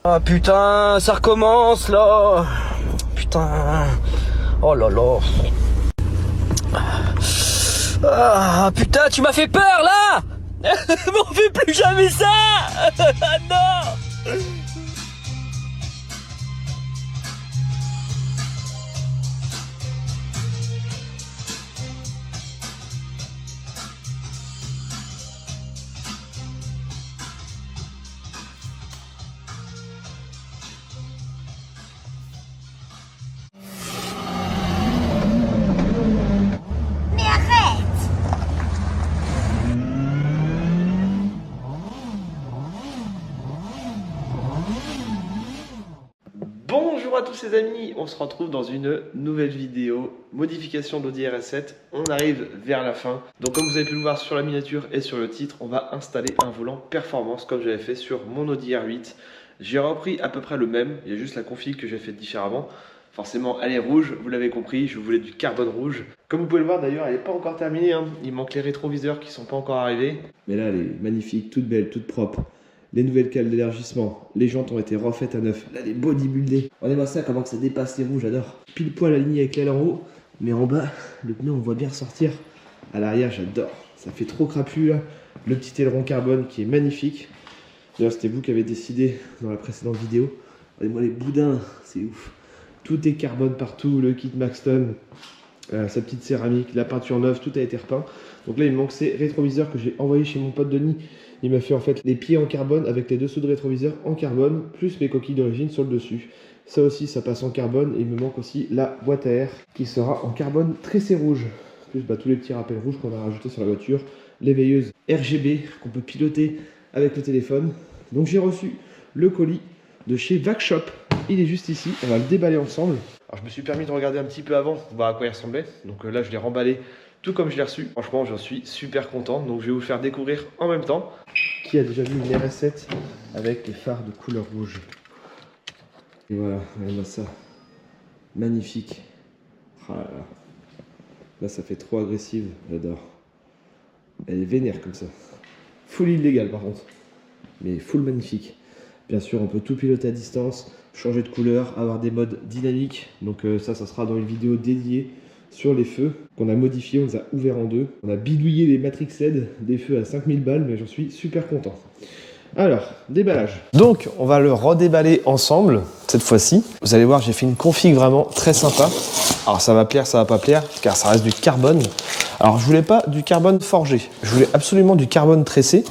Ah putain, ça recommence là. Putain. Oh là là. Ah putain, tu m'as fait peur là. On fait plus jamais ça. Non. Bonjour à tous les amis, on se retrouve dans une nouvelle vidéo, modification d'Audi RS7, on arrive vers la fin. Donc comme vous avez pu le voir sur la miniature et sur le titre, on va installer un volant performance comme j'avais fait sur mon Audi R8. J'ai repris à peu près le même, il y a juste la config que j'ai faite différemment. Forcément elle est rouge, vous l'avez compris, je voulais du carbone rouge. Comme vous pouvez le voir d'ailleurs, elle n'est pas encore terminée, hein. Il manque les rétroviseurs qui ne sont pas encore arrivés. Mais là elle est magnifique, toute belle, toute propre. Les nouvelles cales d'élargissement, les jantes ont été refaites à neuf. Là, les bodybuildés. Regardez-moi ça, comment que ça dépasse les roues, j'adore. Pile poil aligné avec l'aile en haut, mais en bas, le pneu, on voit bien ressortir. À l'arrière, j'adore. Ça fait trop crapule, là. Le petit aileron carbone qui est magnifique. D'ailleurs, c'était vous qui avez décidé dans la précédente vidéo. Regardez-moi les boudins, c'est ouf. Tout est carbone partout, le kit Maxton, sa petite céramique, la peinture neuve, tout a été repeint. Donc là, il me manque ces rétroviseurs que j'ai envoyés chez mon pote Denis. Il m'a fait en fait les pieds en carbone avec les dessous de rétroviseur en carbone, plus mes coquilles d'origine sur le dessus. Ça aussi, ça passe en carbone. Et il me manque aussi la boîte à air qui sera en carbone tressé rouge. Plus tous les petits rappels rouges qu'on a rajoutés sur la voiture. Les veilleuses RGB qu'on peut piloter avec le téléphone. Donc j'ai reçu le colis de chez Vacshop. Il est juste ici, on va le déballer ensemble. Alors je me suis permis de regarder un petit peu avant pour voir à quoi il ressemblait. Donc là je l'ai remballé tout comme je l'ai reçu. Franchement j'en suis super content. Donc je vais vous le faire découvrir en même temps. Qui a déjà vu une RS7 avec les phares de couleur rouge? Et voilà, regardez-moi ça. Magnifique. Oh là, là. Là ça fait trop agressive, j'adore. Elle est vénère comme ça. Full illégal par contre. Mais full magnifique. Bien sûr, on peut tout piloter à distance, changer de couleur, avoir des modes dynamiques. Donc ça sera dans une vidéo dédiée sur les feux qu'on a modifiés, on les a ouverts en deux. On a bidouillé les Matrix LED, des feux à 5000 balles, mais j'en suis super content. Alors, déballage. Donc, on va le redéballer ensemble, cette fois-ci. Vous allez voir, j'ai fait une config vraiment très sympa. Alors, ça va plaire, ça va pas plaire, car ça reste du carbone. Alors, je voulais pas du carbone forgé. Je voulais absolument du carbone tressé.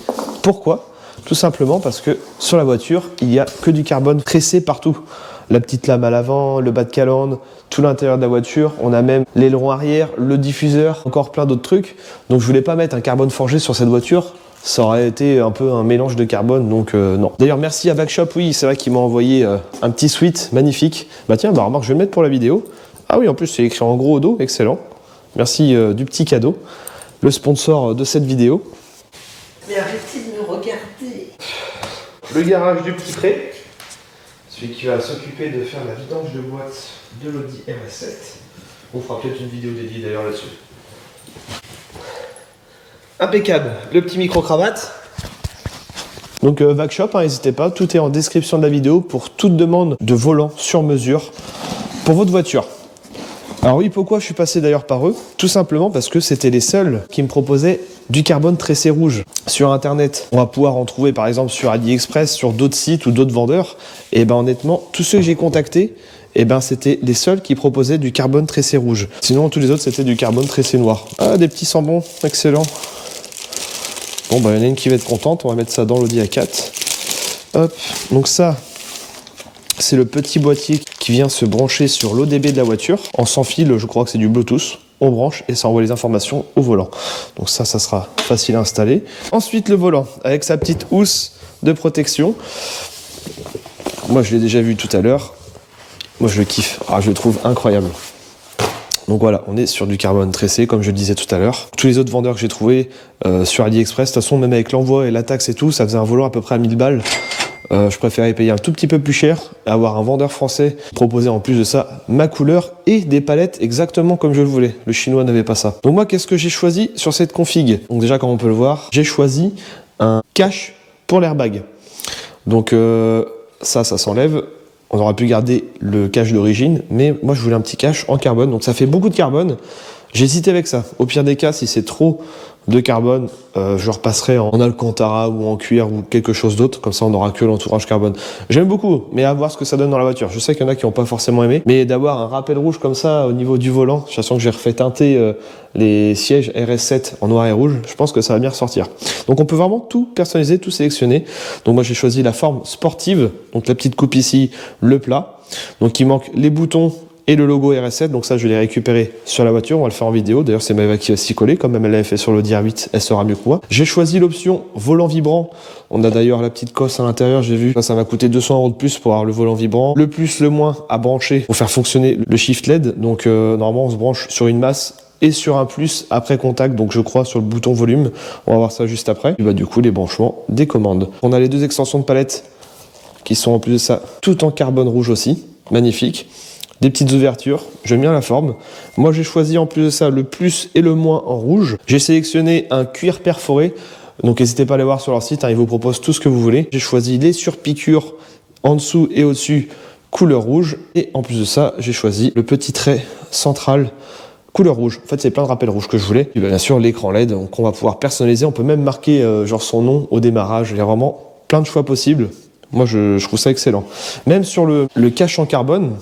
Pourquoi ? Tout simplement parce que sur la voiture, il n'y a que du carbone tressé partout. La petite lame à l'avant, le bas de calandre, tout l'intérieur de la voiture. On a même l'aileron arrière, le diffuseur, encore plein d'autres trucs. Donc je voulais pas mettre un carbone forgé sur cette voiture. Ça aurait été un peu un mélange de carbone, donc non. D'ailleurs, merci à Vacshop, oui, c'est vrai qu'il m'a envoyé un petit suite magnifique. Bah tiens, bah remarque, je vais le mettre pour la vidéo. Ah oui, en plus, c'est écrit en gros au dos, excellent. Merci du petit cadeau. Le sponsor de cette vidéo. Mais arrêtez de me regarder. Le garage du petit pré. Celui qui va s'occuper de faire la vidange de boîte de l'Audi RS7. On fera peut-être une vidéo dédiée d'ailleurs là-dessus. Impeccable, le petit micro-cravate. Donc Vacshop, n'hésitez pas, tout est en description de la vidéo pour toute demande de volant sur mesure pour votre voiture. Alors oui, pourquoi je suis passé d'ailleurs par eux? Tout simplement parce que c'était les seuls qui me proposaient du carbone tressé rouge sur internet. On va pouvoir en trouver par exemple sur AliExpress, sur d'autres sites ou d'autres vendeurs. Et ben honnêtement, tous ceux que j'ai contactés, et ben c'était les seuls qui proposaient du carbone tressé rouge. Sinon tous les autres c'était du carbone tressé noir. Ah, des petits sambons, excellent. Bon bah il y en a une qui va être contente, on va mettre ça dans l'Audi A4. Hop, donc ça, c'est le petit boîtier qui vient se brancher sur l'ODB de la voiture. En sans fil, je crois que c'est du Bluetooth. On branche et ça envoie les informations au volant. Donc ça sera facile à installer. Ensuite, le volant avec sa petite housse de protection. Moi, je l'ai déjà vu tout à l'heure. Moi, je le kiffe. Ah, je le trouve incroyable. Donc voilà, on est sur du carbone tressé, comme je le disais tout à l'heure. Tous les autres vendeurs que j'ai trouvés sur AliExpress, de toute façon, même avec l'envoi et la taxe et tout, ça faisait un volant à peu près à 1000 balles. Je préférais payer un tout petit peu plus cher et avoir un vendeur français proposer en plus de ça ma couleur et des palettes exactement comme je le voulais. Le chinois n'avait pas ça. Donc moi, qu'est-ce que j'ai choisi sur cette config? Donc déjà, comme on peut le voir, j'ai choisi un cache pour l'airbag. Donc ça s'enlève. On aurait pu garder le cache d'origine, mais moi je voulais un petit cache en carbone, donc ça fait beaucoup de carbone. J'ai hésité avec ça. Au pire des cas, si c'est trop de carbone, je repasserai en alcantara ou en cuir ou quelque chose d'autre, comme ça on n'aura que l'entourage carbone. J'aime beaucoup, mais à voir ce que ça donne dans la voiture. Je sais qu'il y en a qui n'ont pas forcément aimé, mais d'avoir un rappel rouge comme ça au niveau du volant, sachant que j'ai refait teinter les sièges RS7 en noir et rouge, je pense que ça va bien ressortir. Donc on peut vraiment tout personnaliser, tout sélectionner. Donc moi j'ai choisi la forme sportive, donc la petite coupe ici, le plat. Donc il manque les boutons et le logo RS7, donc ça je l'ai récupéré sur la voiture, on va le faire en vidéo, d'ailleurs c'est Maëva qui va s'y coller, comme elle l'avait fait sur le DR8, elle sera mieux que moi. J'ai choisi l'option volant vibrant, on a d'ailleurs la petite cosse à l'intérieur, j'ai vu, ça m'a coûté 200 € de plus pour avoir le volant vibrant, le plus, le moins à brancher pour faire fonctionner le shift LED, donc normalement on se branche sur une masse et sur un plus après contact, donc je crois sur le bouton volume, on va voir ça juste après. Et bah du coup les branchements des commandes. On a les deux extensions de palette qui sont en plus de ça tout en carbone rouge aussi, magnifique. Des petites ouvertures, j'aime bien la forme. Moi j'ai choisi en plus de ça le plus et le moins en rouge. J'ai sélectionné un cuir perforé, donc n'hésitez pas à aller voir sur leur site, hein, ils vous proposent tout ce que vous voulez. J'ai choisi les surpiqûres en dessous et au-dessus couleur rouge, et en plus de ça j'ai choisi le petit trait central couleur rouge. En fait c'est plein de rappels rouges que je voulais. Et bien sûr l'écran LED, donc on va pouvoir personnaliser, on peut même marquer genre son nom au démarrage. Il y a vraiment plein de choix possibles. Moi je trouve ça excellent. Même sur le cache en carbone,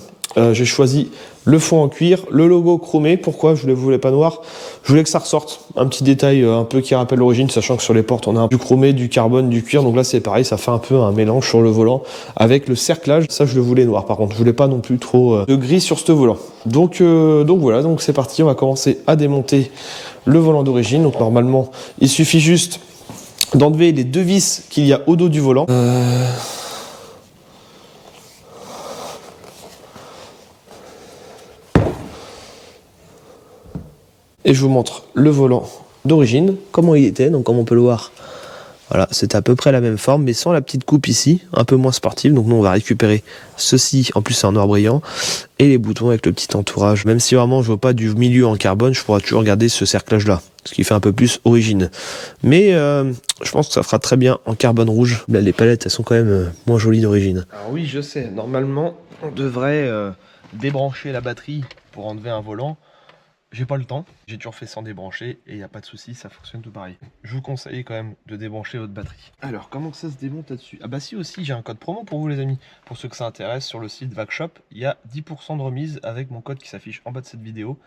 j'ai choisi le fond en cuir, le logo chromé. Pourquoi je ne le voulais pas noir? Je voulais que ça ressorte. Un petit détail un peu qui rappelle l'origine, sachant que sur les portes on a du chromé, du carbone, du cuir. Donc là c'est pareil, ça fait un peu un mélange sur le volant avec le cerclage. Ça je le voulais noir par contre. Je voulais pas non plus trop de gris sur ce volant. Donc voilà, donc c'est parti. On va commencer à démonter le volant d'origine. Donc normalement il suffit juste d'enlever les deux vis qu'il y a au dos du volant. Et je vous montre le volant d'origine, comment il était. Donc comme on peut le voir, voilà, c'est à peu près la même forme, mais sans la petite coupe ici, un peu moins sportive. Donc nous on va récupérer ceci, en plus c'est un noir brillant, et les boutons avec le petit entourage. Même si vraiment je vois pas du milieu en carbone, je pourrais toujours garder ce cerclage là, ce qui fait un peu plus origine. Mais je pense que ça fera très bien en carbone rouge. Là les palettes elles sont quand même moins jolies d'origine. Alors oui je sais, normalement on devrait débrancher la batterie pour enlever un volant. J'ai pas le temps, j'ai toujours fait sans débrancher et il n'y a pas de souci, ça fonctionne tout pareil. Je vous conseille quand même de débrancher votre batterie. Alors, comment que ça se démonte là-dessus? Ah bah si aussi, j'ai un code promo pour vous les amis. Pour ceux que ça intéresse, sur le site VacShop, il y a 10% de remise avec mon code qui s'affiche en bas de cette vidéo.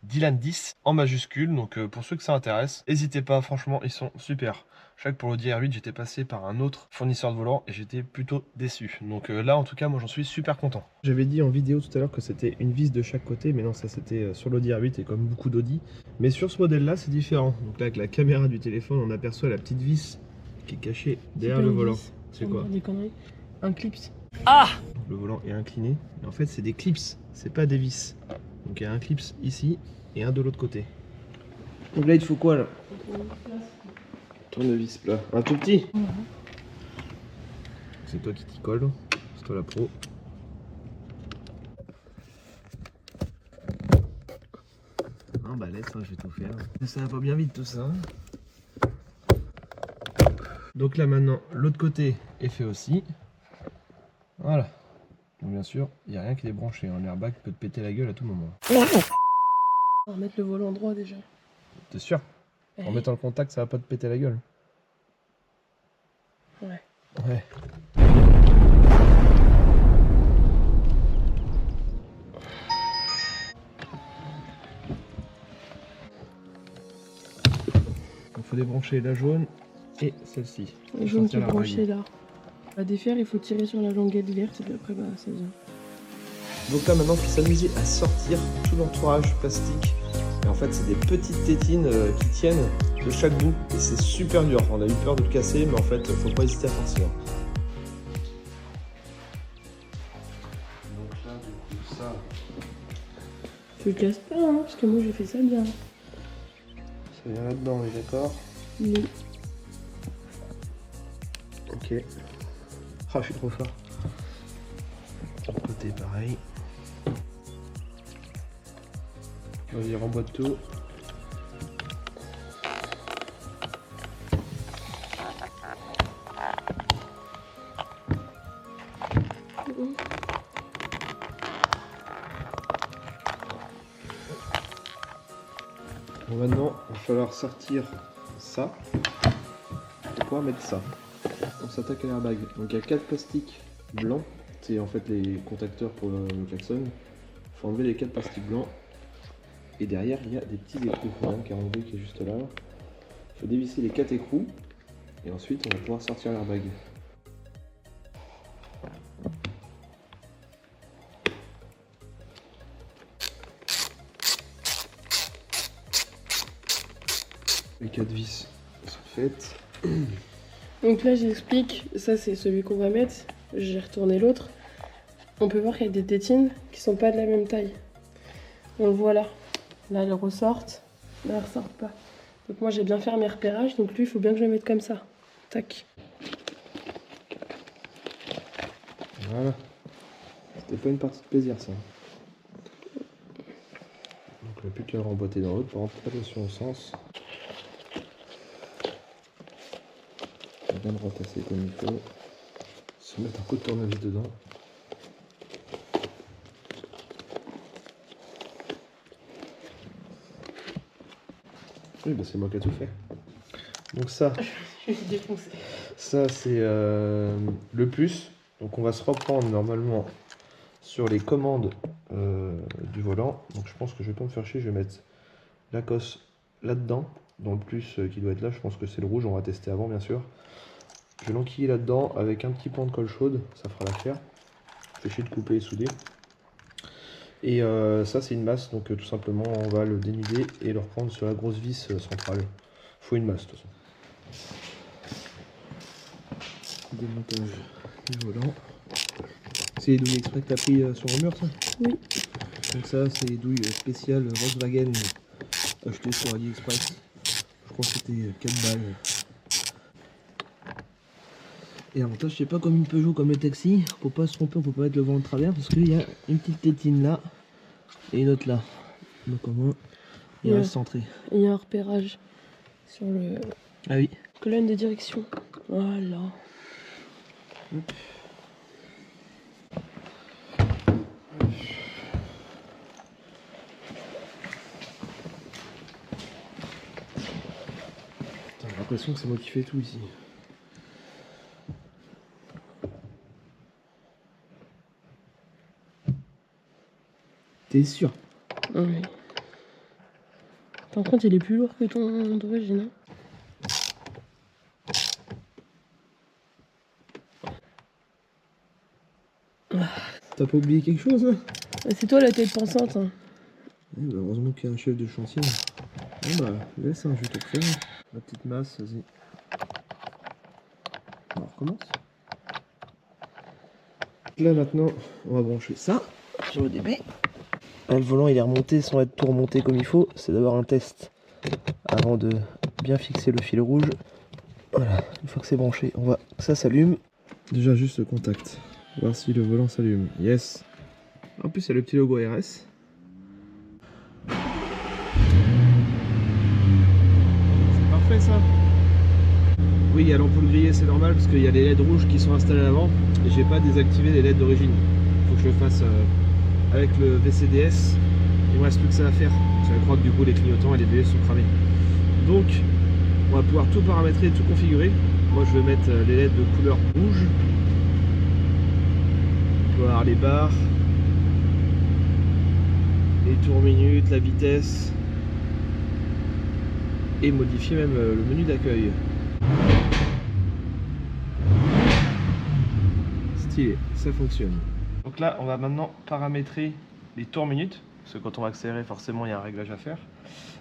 Dylan10 en majuscule, donc pour ceux que ça intéresse, n'hésitez pas, franchement ils sont super. Je sais que pour le DR8 j'étais passé par un autre fournisseur de volant et j'étais plutôt déçu. Donc là en tout cas moi j'en suis super content. J'avais dit en vidéo tout à l'heure que c'était une vis de chaque côté, mais non ça c'était sur le DR8 et comme beaucoup d'Audi. Mais sur ce modèle là c'est différent. Donc là avec la caméra du téléphone on aperçoit la petite vis qui est cachée derrière le volant. C'est quoi? Des conneries. Un clips. Ah! Le volant est incliné. Et en fait c'est des clips, c'est pas des vis. Donc il y a un clips ici et un de l'autre côté. Donc là il te faut quoi là? Tournevis plat. Un tout petit? C'est toi qui t'y colle. C'est toi la pro. Ah bah laisse, hein, je vais tout faire. Ça va pas bien vite tout ça. Hein. Donc là maintenant l'autre côté est fait aussi. Voilà. Donc bien sûr, il n'y a rien qui est branché. Un airbag peut te péter la gueule à tout moment. On va mettre le volant droit déjà. T'es sûr? En mettant le contact, ça va pas te péter la gueule? Ouais. Ouais. Il faut débrancher la jaune et celle-ci. La jaune qui est branchée là. À défaire, il faut tirer sur la languette verte et puis après, bah, ça vient. Donc là maintenant, il faut s'amuser à sortir tout l'entourage plastique. Et en fait, c'est des petites tétines qui tiennent de chaque bout. Et c'est super dur. On a eu peur de le casser, mais en fait, faut pas hésiter à forcer. Donc là, du coup, ça... Tu le casses pas, hein, parce que moi j'ai fait ça bien. Ça vient là-dedans, on est d'accord? Oui. Ok. Ah, je suis trop fort. De l'autre côté, pareil. Vas-y, remboîte tout. Bon, maintenant, il va falloir sortir ça pour pouvoir mettre ça. On s'attaque à l'airbag. Donc il y a 4 plastiques blancs, c'est en fait les contacteurs pour le klaxon. Il faut enlever les 4 plastiques blancs. Et derrière, il y a des petits écrous. Il y en a un qui est enlevé qui est juste là. Il faut dévisser les 4 écrous. Et ensuite, on va pouvoir sortir l'airbag. Les 4 vis sont faites. Donc là j'explique, ça c'est celui qu'on va mettre, j'ai retourné l'autre. On peut voir qu'il y a des tétines qui sont pas de la même taille. On le voit là. Là elles ressortent, là elles ressortent pas. Donc moi j'ai bien fait mes repérages, donc lui il faut bien que je le mette comme ça. Tac. Voilà. C'était pas une partie de plaisir ça. Donc on n'a plus qu'à le remboîter dans l'autre, par contre attention au sens. Bien le retasser comme il faut. Se mettre un coup de tournevis dedans. Oui, bah c'est moi qui ai tout fait. Donc ça, Je suis défoncé. ça c'est le plus. Donc on va se reprendre normalement sur les commandes du volant. Donc je pense que je vais pas me faire chier, je vais mettre la cosse là-dedans. Dans le plus qui doit être là, je pense que c'est le rouge, on va tester avant bien sûr. Je vais l'enquiller là-dedans avec un petit pan de colle chaude, ça fera l'affaire. Fait chier de couper et souder. Et ça c'est une masse, donc tout simplement on va le dénuder et le reprendre sur la grosse vis centrale. Faut une masse de toute façon. Démontage du volant. C'est les douilles exprès que tu as pris sur le mur ça? Oui. Donc ça c'est les douilles spéciales Volkswagen achetées sur AliExpress. Je crois que c'était 4 balles. Et l'avantage c'est pas comme une Peugeot comme le taxi, faut pas se tromper, on peut pas mettre le vent de travers parce qu'il y a une petite tétine là et une autre là. Donc au moins il reste centré. Il y a un repérage sur le Ah oui. colonne de direction. Voilà. Hop. J'ai l'impression que c'est moi qui fais tout ici. T'es sûr? Oui. Par contre, il est plus lourd que ton d'origine. T'as pas oublié quelque chose là? C'est toi la tête pensante. Hein. Bah, heureusement qu'il y a un chef de chantier. Bon bah laisse, je vais te le faire. La petite masse, vas-y. On recommence. Là maintenant, on va brancher ça sur le DB. Là, le volant il est remonté sans être tout remonté comme il faut. C'est d'abord un test avant de bien fixer le fil rouge. Voilà, une fois que c'est branché, on voit que ça s'allume. Déjà juste le contact. Voir si le volant s'allume. Yes. En plus il y a le petit logo RS. C'est parfait ça. Oui, il y a l'ampoule grillée, c'est normal parce qu'il y a les LED rouges qui sont installés à l'avant et j'ai pas désactivé les LED d'origine. Il faut que je le fasse avec le VCDS. Il me reste plus que ça à faire. Je crois que du coup les clignotants et les BS sont cramés. Donc on va pouvoir tout paramétrer, tout configurer. Moi je vais mettre les LED de couleur rouge. On peut avoir les barres, les tours minutes, la vitesse et modifier même le menu d'accueil. Stylé, ça fonctionne. Donc là on va maintenant paramétrer les tours minutes, parce que quand on va accélérer forcément il y a un réglage à faire.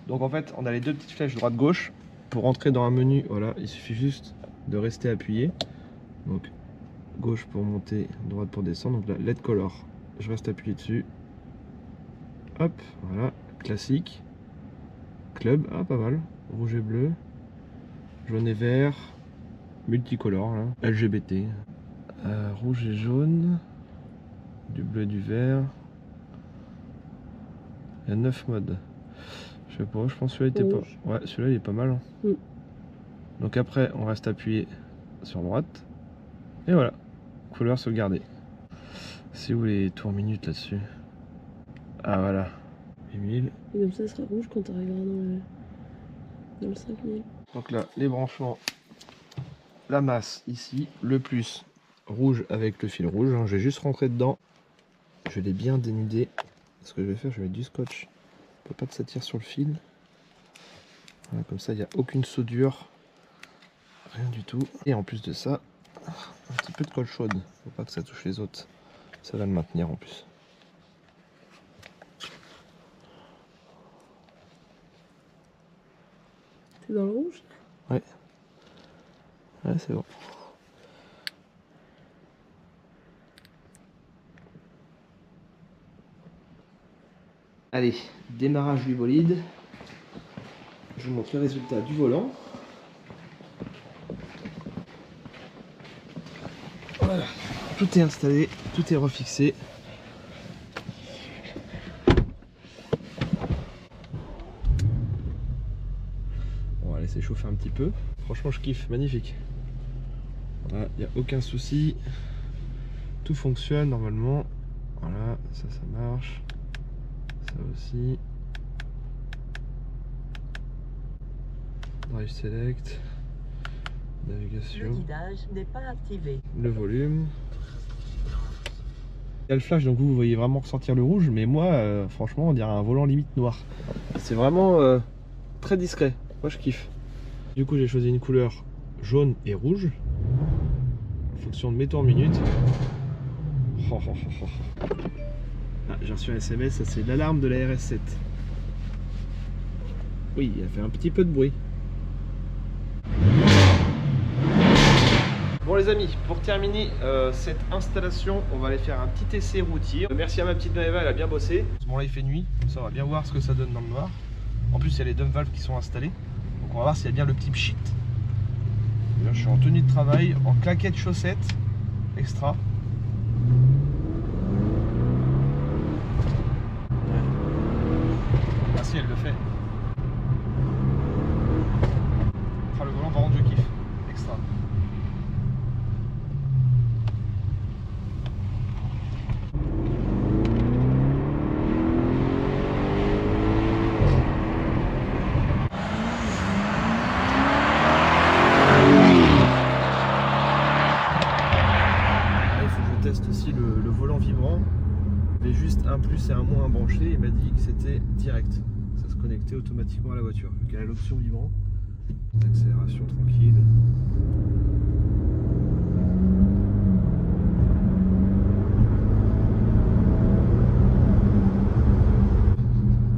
Donc en fait on a les deux petites flèches droite gauche. Pour rentrer dans un menu, voilà, il suffit juste de rester appuyé. Donc gauche pour monter, droite pour descendre. Donc là, LED color, je reste appuyé dessus. Hop, voilà, classique. Club, ah pas mal. Rouge et bleu, jaune et vert, multicolore là. LGBT. Rouge et jaune, du bleu et du vert. Il y a 9 modes. Je sais pas, je pense que celui-là était pas. Ouais, celui-là il est pas mal. Hein. Donc après, on reste appuyé sur droite. Et voilà, couleur sauvegardée. C'est où les tours minutes là-dessus? Ah voilà. 8000. Et comme ça sera rouge quand tu arriveras dans le 5000. Donc là, les branchements. La masse ici, le plus rouge avec le fil rouge. Je vais juste rentrer dedans. Je l'ai bien dénudé. Ce que je vais faire, je vais mettre du scotch pour pas que ça tire sur le fil. Voilà, comme ça, il n'y a aucune soudure. Rien du tout. Et en plus de ça, un petit peu de colle chaude. Faut pas que ça touche les autres. Ça va le maintenir en plus. T'es dans le rouge? Ouais. Ouais, c'est bon. Allez, démarrage du bolide. Je vous montre le résultat du volant. Voilà, tout est installé, tout est refixé. On va laisser chauffer un petit peu. Franchement, je kiffe, magnifique. Voilà, il n'y a aucun souci. Tout fonctionne normalement. Voilà, ça marche. Ça aussi. Drive Select. Navigation. Le guidage n'est pas activé. Le volume. Il y a le flash, donc vous voyez vraiment ressortir le rouge, mais moi, franchement, on dirait un volant limite noir. C'est vraiment très discret. Moi, je kiffe. Du coup, j'ai choisi une couleur jaune et rouge en fonction de mes tours minutes. Oh, oh, oh, oh. Ah, j'ai reçu un SMS, ça c'est l'alarme de la RS7. Oui, il a fait un petit peu de bruit. Bon les amis, pour terminer cette installation, on va aller faire un petit essai routier. Merci à ma petite Maëva, elle a bien bossé. Bon là il fait nuit, comme ça on va bien voir ce que ça donne dans le noir. En plus il y a les dump valves qui sont installés. Donc on va voir s'il y a bien le petit pchit. Là, je suis en tenue de travail, en claquettes chaussettes, extra. Ah si, elle le fait. Ah, le volant par contre je kiffe, extra. Aussi le volant vibrant, mais juste un plus et un moins branché. Il m'a dit que c'était direct, ça se connectait automatiquement à la voiture vu qu'elle a l'option vibrant. Accélération tranquille.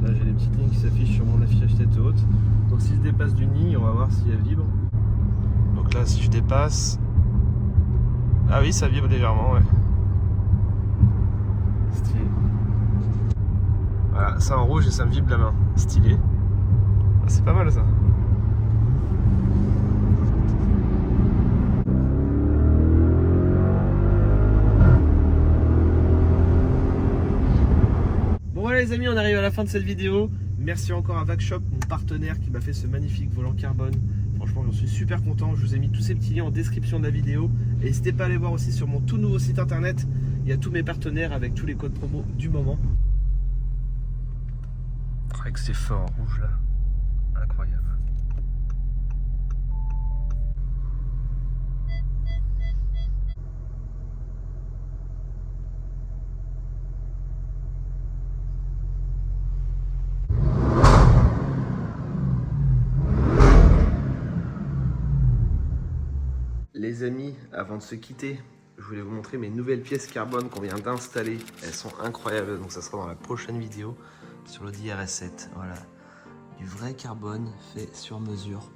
Là j'ai les petites lignes qui s'affichent sur mon affichage tête haute, donc si je dépasse d'une ligne on va voir si elle vibre. Donc là si je dépasse, ah oui ça vibre légèrement, ouais. Stylé. Voilà, ça en rouge et ça me vibre la main. Stylé. Ah, c'est pas mal ça. Bon voilà les amis, on arrive à la fin de cette vidéo. Merci encore à Vacshop, mon partenaire qui m'a fait ce magnifique volant carbone. Franchement j'en suis super content. Je vous ai mis tous ces petits liens en description de la vidéo. Et n'hésitez pas à aller voir aussi sur mon tout nouveau site internet. Il y a tous mes partenaires avec tous les codes promo du moment. Avec ces forts rouges là, incroyable. Les amis, avant de se quitter, je voulais vous montrer mes nouvelles pièces carbone qu'on vient d'installer. Elles sont incroyables, donc ça sera dans la prochaine vidéo sur l'Audi RS7. Voilà, du vrai carbone fait sur mesure,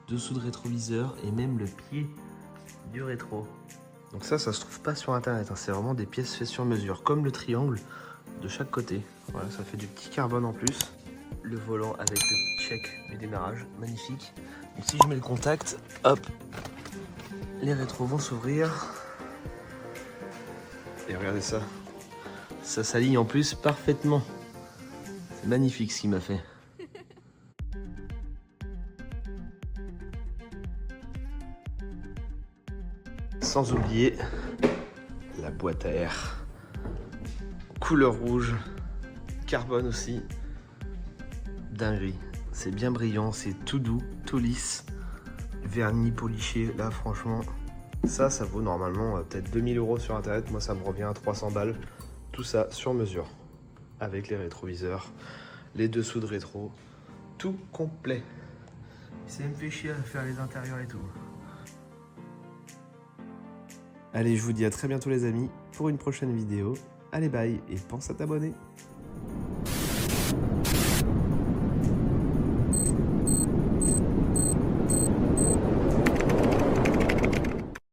dessous de rétroviseur et même le pied du rétro. Donc ça se trouve pas sur internet, hein. C'est vraiment des pièces faites sur mesure, comme le triangle de chaque côté. Voilà, ça fait du petit carbone en plus. Le volant avec le check du démarrage, magnifique. Donc si je mets le contact, hop, les rétros vont s'ouvrir. Et regardez ça. Ça s'aligne en plus parfaitement. C'est magnifique ce qu'il m'a fait. Sans oublier la boîte à air. Couleur rouge. Carbone aussi. Dinguerie. C'est bien brillant, c'est tout doux, tout lisse. Vernis poliché, là franchement, ça vaut normalement peut-être 2000 € sur internet. Moi ça me revient à 300 balles. Tout ça sur mesure. Avec les rétroviseurs, les dessous de rétro, tout complet. Ça me fait chier à faire les intérieurs et tout. Allez, je vous dis à très bientôt les amis pour une prochaine vidéo. Allez bye et pense à t'abonner.